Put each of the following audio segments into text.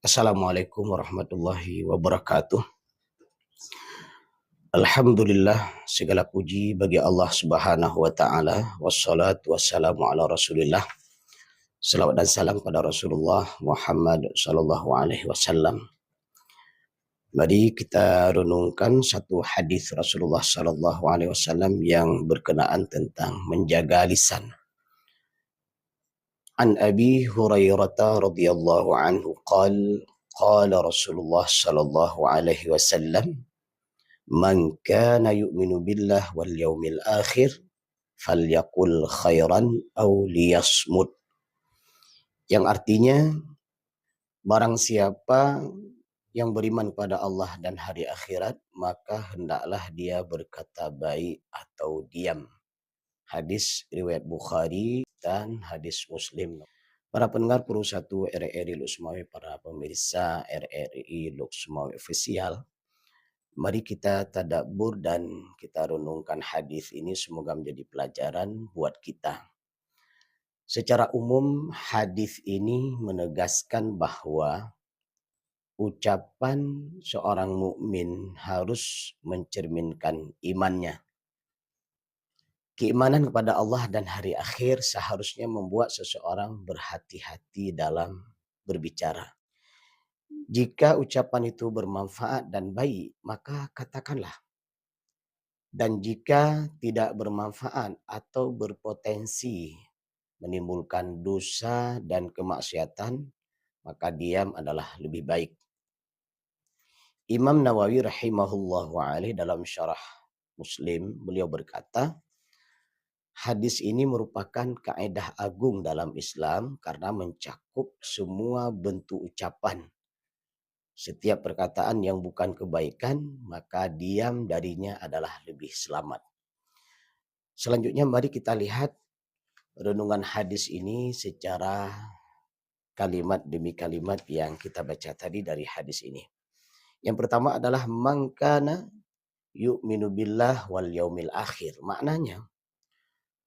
Assalamualaikum warahmatullahi wabarakatuh. Alhamdulillah, segala puji bagi Allah Subhanahu wa taala. Wassalatu wassalamu ala Rasulillah. Salawat dan salam pada Rasulullah Muhammad sallallahu alaihi wasallam. Mari kita renungkan satu hadis Rasulullah sallallahu alaihi wasallam yang berkenaan tentang menjaga lisan. An Abi Hurairah radhiyallahu anhu qala Rasulullah sallallahu alaihi wasallam, "Man kana yu'minu billah wal yaumil akhir falyaqul khairan aw liyasmut." Yang artinya, barang siapa yang beriman kepada Allah dan hari akhirat, maka hendaklah dia berkata baik atau diam. Hadis riwayat Bukhari dan hadis Muslim. Para pendengar Pro 1 RRI Luxmawi, para pemirsa RRI Luxmawi official, mari kita tadabbur dan kita renungkan hadis ini, semoga menjadi pelajaran buat kita. Secara umum, hadis ini menegaskan bahwa ucapan seorang mukmin harus mencerminkan imannya. Keimanan kepada Allah dan hari akhir seharusnya membuat seseorang berhati-hati dalam berbicara. Jika ucapan itu bermanfaat dan baik, maka katakanlah. Dan jika tidak bermanfaat atau berpotensi menimbulkan dosa dan kemaksiatan, maka diam adalah lebih baik. Imam Nawawi rahimahullahu alaih dalam syarah Muslim, beliau berkata, hadis ini merupakan kaidah agung dalam Islam karena mencakup semua bentuk ucapan. Setiap perkataan yang bukan kebaikan, maka diam darinya adalah lebih selamat. Selanjutnya mari kita lihat renungan hadis ini secara kalimat demi kalimat yang kita baca tadi dari hadis ini. Yang pertama adalah man kana yu'minu billah wal yaumil akhir. Maknanya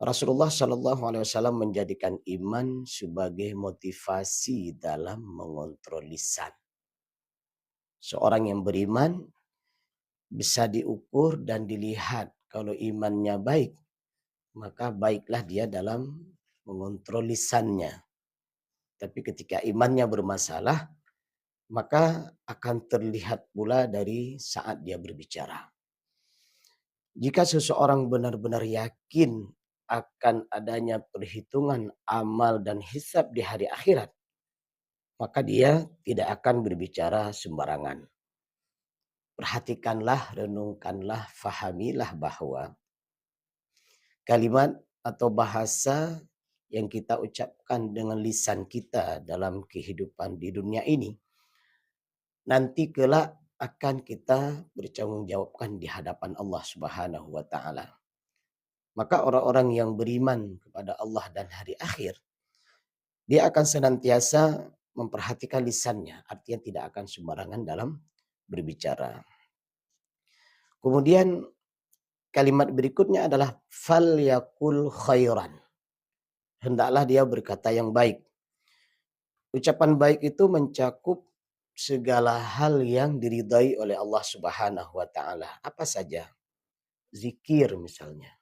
Rasulullah Shallallahu alaihi wasallam menjadikan iman sebagai motivasi dalam mengontrol lisan. Seorang yang beriman bisa diukur dan dilihat. Kalau imannya baik, maka baiklah dia dalam mengontrol lisannya. Tapi ketika imannya bermasalah, maka akan terlihat pula dari saat dia berbicara. Jika seseorang benar-benar yakin akan adanya perhitungan amal dan hisab di hari akhirat, maka dia tidak akan berbicara sembarangan. Perhatikanlah, renungkanlah, fahamilah bahwa kalimat atau bahasa yang kita ucapkan dengan lisan kita dalam kehidupan di dunia ini, nanti kelak akan kita bertanggung jawabkan di hadapan Allah Subhanahu wa taala. Maka orang-orang yang beriman kepada Allah dan hari akhir, dia akan senantiasa memperhatikan lisannya, artinya tidak akan sembarangan dalam berbicara. Kemudian kalimat berikutnya adalah falyakul khairan. Hendaklah dia berkata yang baik. Ucapan baik itu mencakup segala hal yang diridai oleh Allah Subhanahu wa taala. Apa saja? Zikir misalnya.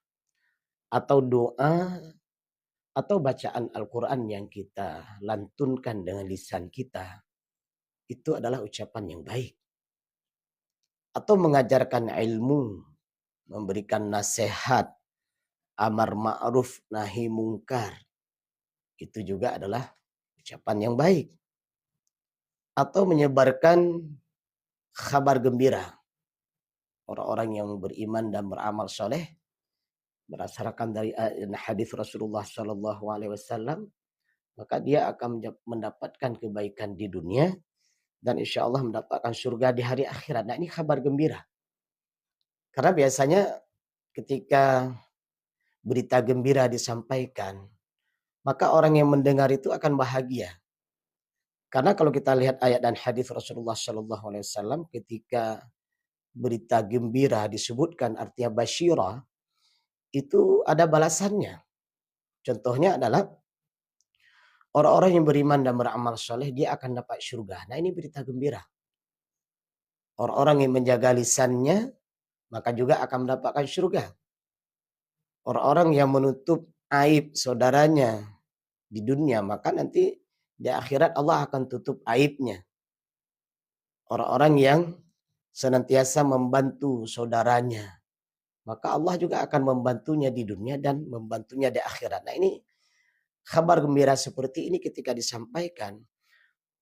Atau doa atau bacaan Al-Qur'an yang kita lantunkan dengan lisan kita. Itu adalah ucapan yang baik. Atau mengajarkan ilmu, memberikan nasihat, amar ma'ruf nahi mungkar. Itu juga adalah ucapan yang baik. Atau menyebarkan kabar gembira. Orang-orang yang beriman dan beramal soleh, berdasarkan dari hadis Rasulullah Shallallahu alaihi wasallam, maka dia akan mendapatkan kebaikan di dunia dan insya Allah mendapatkan surga di hari akhirat. Nah, ini kabar gembira. Karena biasanya ketika berita gembira disampaikan, maka orang yang mendengar itu akan bahagia. Karena kalau kita lihat ayat dan hadis Rasulullah Shallallahu alaihi wasallam, ketika berita gembira disebutkan artinya basyirah, itu ada balasannya. Contohnya adalah Orang-orang yang beriman dan beramal soleh, dia akan dapat surga. Nah, ini berita gembira. Orang-orang yang menjaga lisannya, maka juga akan mendapatkan surga. Orang-orang yang menutup aib saudaranya di dunia, maka nanti di akhirat Allah akan tutup aibnya. Orang-orang yang senantiasa membantu saudaranya, maka Allah juga akan membantunya di dunia dan membantunya di akhirat. Nah, ini kabar gembira seperti ini ketika disampaikan,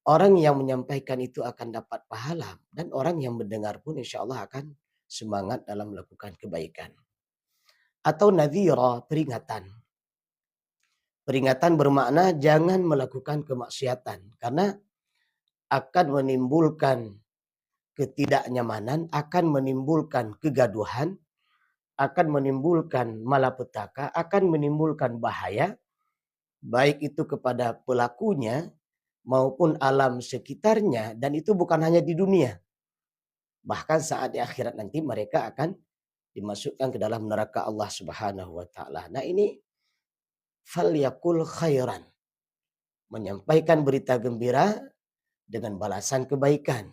orang yang menyampaikan itu akan dapat pahala, dan orang yang mendengar pun insya Allah akan semangat dalam melakukan kebaikan. Atau nadhira, peringatan. Peringatan bermakna jangan melakukan kemaksiatan, karena akan menimbulkan ketidaknyamanan, akan menimbulkan kegaduhan, akan menimbulkan malapetaka, akan menimbulkan bahaya, baik itu kepada pelakunya maupun alam sekitarnya, dan itu bukan hanya di dunia. Bahkan saat di akhirat nanti mereka akan dimasukkan ke dalam neraka Allah Subhanahu wa taala. Nah, ini falyakul khairan. Menyampaikan berita gembira dengan balasan kebaikan.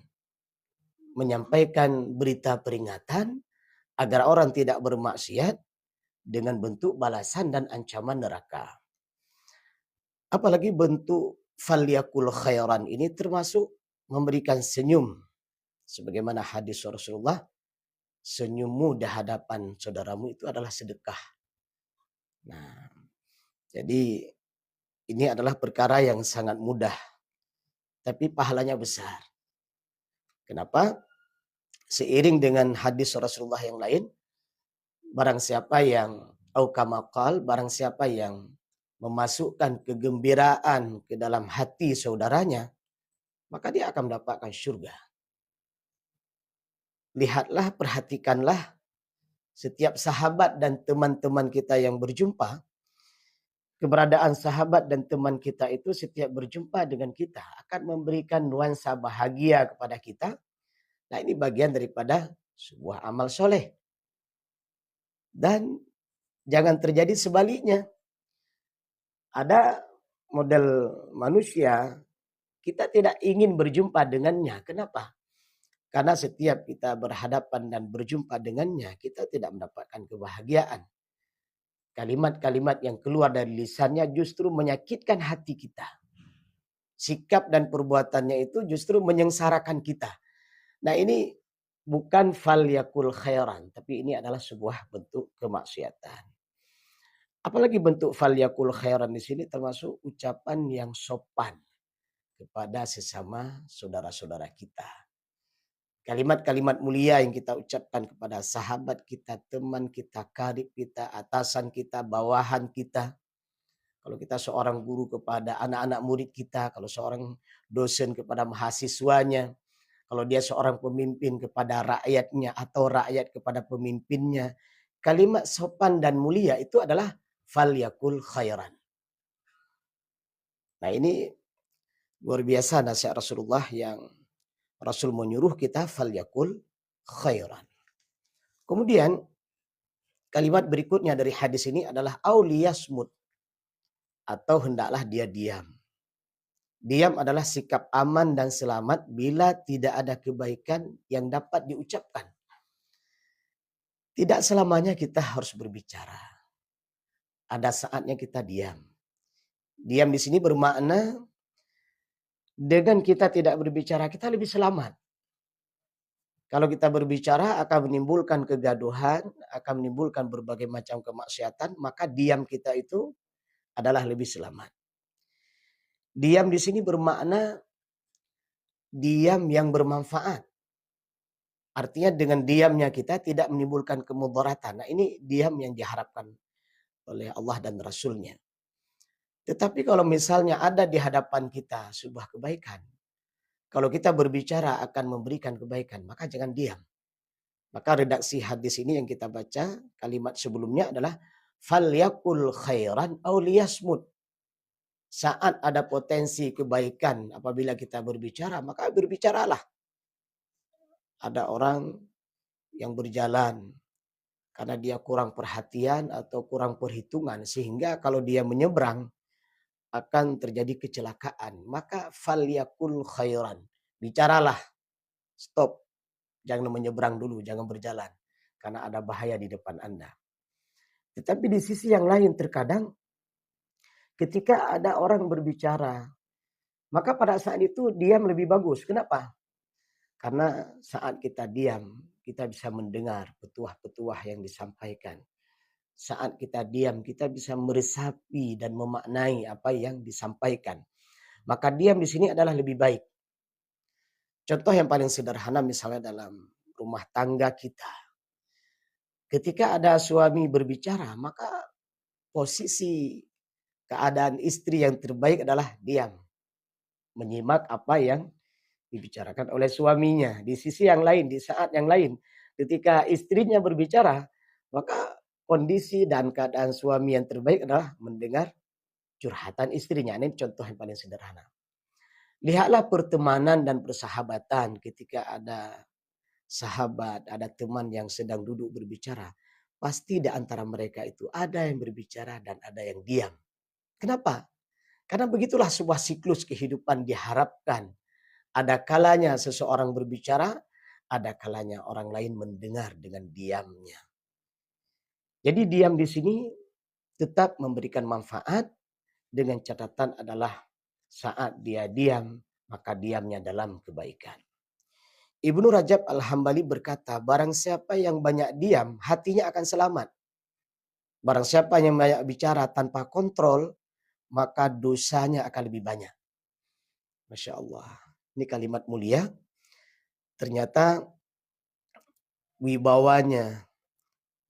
Menyampaikan berita peringatan agar orang tidak bermaksiat dengan bentuk balasan dan ancaman neraka. Apalagi bentuk falyakul khairan ini termasuk memberikan senyum. Sebagaimana hadis Rasulullah, senyummu di hadapan saudaramu itu adalah sedekah. Nah, jadi ini adalah perkara yang sangat mudah, tapi pahalanya besar. Kenapa? Seiring dengan hadis Rasulullah yang lain, barang siapa yang barang siapa yang memasukkan kegembiraan ke dalam hati saudaranya, maka dia akan mendapatkan surga. Lihatlah, perhatikanlah setiap sahabat dan teman-teman kita yang berjumpa. Keberadaan sahabat dan teman kita itu setiap berjumpa dengan kita akan memberikan nuansa bahagia kepada kita. Nah, ini bagian daripada sebuah amal soleh. Dan jangan terjadi sebaliknya. Ada model manusia, kita tidak ingin berjumpa dengannya. Kenapa? Karena setiap kita berhadapan dan berjumpa dengannya, kita tidak mendapatkan kebahagiaan. Kalimat-kalimat yang keluar dari lisannya justru menyakitkan hati kita. Sikap dan perbuatannya itu justru menyengsarakan kita. Nah, ini bukan falyakul khairan, tapi ini adalah sebuah bentuk kemaksiatan. Apalagi bentuk falyakul khairan di sini termasuk ucapan yang sopan kepada sesama saudara-saudara kita. Kalimat-kalimat mulia yang kita ucapkan kepada sahabat kita, teman kita, karib kita, atasan kita, bawahan kita. Kalau kita seorang guru kepada anak-anak murid kita, kalau seorang dosen kepada mahasiswanya, kalau dia seorang pemimpin kepada rakyatnya atau rakyat kepada pemimpinnya, kalimat sopan dan mulia itu adalah falyakul khairan. Nah, ini luar biasa nasihat Rasulullah yang Rasul menyuruh kita falyakul khairan. Kemudian kalimat berikutnya dari hadis ini adalah auliyasmut, atau hendaklah dia diam. Diam adalah sikap aman dan selamat bila tidak ada kebaikan yang dapat diucapkan. Tidak selamanya kita harus berbicara. Ada saatnya kita diam. Diam di sini bermakna dengan kita tidak berbicara, kita lebih selamat. Kalau kita berbicara akan menimbulkan kegaduhan, akan menimbulkan berbagai macam kemaksiatan, maka diam kita itu adalah lebih selamat. Diam di sini bermakna diam yang bermanfaat. Artinya dengan diamnya kita tidak menimbulkan kemudaratan. Nah, ini diam yang diharapkan oleh Allah dan Rasulnya. Tetapi kalau misalnya ada di hadapan kita sebuah kebaikan, kalau kita berbicara akan memberikan kebaikan, maka jangan diam. Maka redaksi hadis ini yang kita baca, kalimat sebelumnya adalah falyakul khairan aw liyasmut. Saat ada potensi kebaikan apabila kita berbicara, maka berbicaralah. Ada orang yang berjalan karena dia kurang perhatian atau kurang perhitungan, sehingga kalau dia menyeberang, akan terjadi kecelakaan, maka falyakul khairan. Bicaralah, stop, jangan menyeberang dulu, jangan berjalan. Karena ada bahaya di depan Anda. Tetapi di sisi yang lain terkadang ketika ada orang berbicara, maka pada saat itu diam lebih bagus. Kenapa? Karena saat kita diam, kita bisa mendengar petuah-petuah yang disampaikan. Saat kita diam, kita bisa meresapi dan memaknai apa yang disampaikan. Maka diam di sini adalah lebih baik. Contoh yang paling sederhana misalnya dalam rumah tangga kita. Ketika ada suami berbicara, maka posisi keadaan istri yang terbaik adalah diam. Menyimak apa yang dibicarakan oleh suaminya. Di sisi yang lain, di saat yang lain, ketika istrinya berbicara, maka kondisi dan keadaan suami yang terbaik adalah mendengar curhatan istrinya. Ini contoh yang paling sederhana. Lihatlah pertemanan dan persahabatan ketika ada sahabat, ada teman yang sedang duduk berbicara. Pasti di antara mereka itu ada yang berbicara dan ada yang diam. Kenapa? Karena begitulah sebuah siklus kehidupan diharapkan. Ada kalanya seseorang berbicara, ada kalanya orang lain mendengar dengan diamnya. Jadi diam di sini tetap memberikan manfaat dengan catatan adalah saat dia diam, maka diamnya dalam kebaikan. Ibnu Rajab Al-Hambali berkata, barang siapa yang banyak diam, hatinya akan selamat. Barang siapa yang banyak bicara tanpa kontrol, maka dosanya akan lebih banyak. Masya Allah. Ini kalimat mulia. Ternyata wibawanya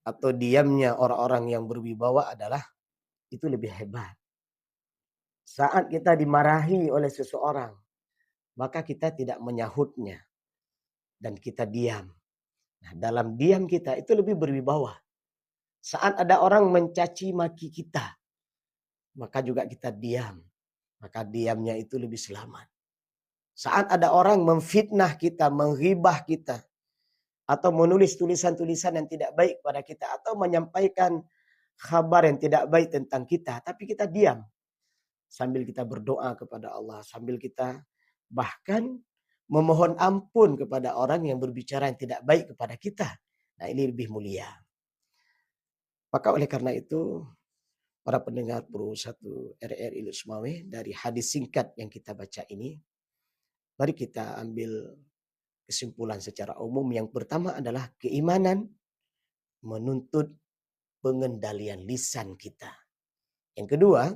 atau diamnya orang-orang yang berwibawa adalah itu lebih hebat. Saat kita dimarahi oleh seseorang, maka kita tidak menyahutnya. Dan kita diam. Nah, dalam diam kita itu lebih berwibawa. Saat ada orang mencaci maki kita, maka juga kita diam. Maka diamnya itu lebih selamat. Saat ada orang memfitnah kita, menghibah kita, atau menulis tulisan-tulisan yang tidak baik pada kita, atau menyampaikan kabar yang tidak baik tentang kita, tapi kita diam. Sambil kita berdoa kepada Allah, sambil kita bahkan memohon ampun kepada orang yang berbicara yang tidak baik kepada kita. Nah, ini lebih mulia. Maka oleh karena itu, para pendengar Pro 1 RRI Lusmawe, dari hadis singkat yang kita baca ini, mari kita ambil kesimpulan secara umum. Yang pertama adalah keimanan menuntut pengendalian lisan kita. Yang kedua,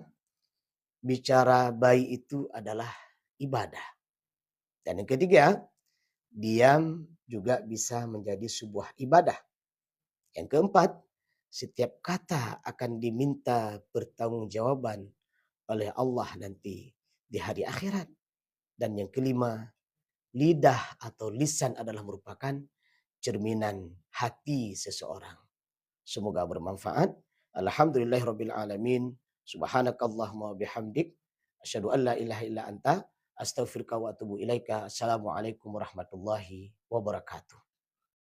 bicara baik itu adalah ibadah. Dan yang ketiga, diam juga bisa menjadi sebuah ibadah. Yang keempat, setiap kata akan diminta pertanggungjawaban oleh Allah nanti di hari akhirat. Dan yang kelima, lidah atau lisan adalah merupakan cerminan hati seseorang. Semoga bermanfaat. Alhamdulillahirabbil alamin. Subhanakallahumma bihamdik asyhadu an la ilaha illa anta astaghfiruka wa atubu ilaika. Assalamualaikum warahmatullahi wabarakatuh.